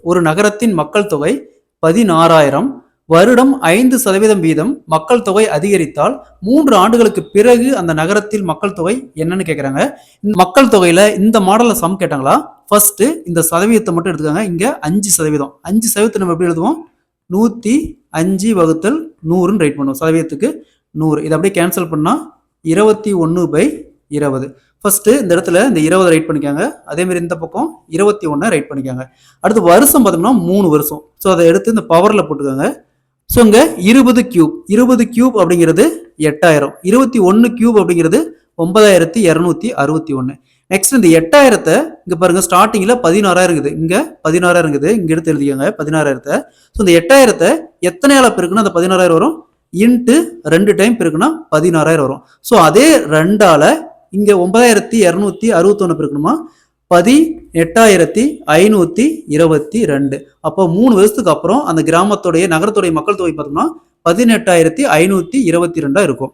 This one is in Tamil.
ஒரு நகரத்தின் மக்கள் தொகை 16,000, வருடம் 5% வீதம் மக்கள் தொகை அதிகரித்தால் 3 ஆண்டுகளுக்கு பிறகு அந்த நகரத்தில் மக்கள் தொகை என்னன்னு கேட்குறாங்க. மக்கள் தொகையில இந்த மாடல்ல சம் கேட்டாங்களா? ஃபர்ஸ்ட் இந்த சதவீதத்தை மட்டும் எடுத்துக்காங்க. இங்க 5%. 5% நம்ம எப்படி எழுதுவோம்? 105 வகுத்தல் 100ன்னு ரைட் பண்ணுவோம். சதவீதத்துக்கு 100. இதை அப்படியே கேன்சல் பண்ணா 21/20. ஃபர்ஸ்ட் இந்த இடத்துல இந்த 20 ரைட் பண்ணிக்காங்க. அதே மாதிரி இந்த பக்கம் 21 ரைட் பண்ணிக்காங்க. அடுத்து வருஷம் பார்த்தோம்னா 3 வருஷம். ஸோ அதை எடுத்து இந்த பவர்ல போட்டுக்கோங்க. ஸோ இங்க 20 கியூப். 20 கியூப் அப்படிங்கிறது 8000. 21 கியூப் அப்படிங்கிறது 9261. நெக்ஸ்ட் இந்த 8000 இங்க பாருங்க, ஸ்டார்டிங்ல 16,000 இருக்குது, இங்க 16,000 இருக்குது, இங்க எடுத்து எழுதிக்கோங்க 16,000. ஸோ இந்த 8000 எத்தனையால பெருக்குன்னா அந்த 16,000 வரும்? இன்ட்டு 2 டைம் பெருக்குன்னா 16,000 வரும். ஸோ அதே 2ஆல இங்க 9261 பெருக்கணுமா? 18,522. அப்போ 3 வருஷத்துக்கு அப்புறம் அந்த கிராமத்துடைய நகரத்துடைய மக்கள் தொகை பார்த்தோம்னா 18,522 இருக்கும்.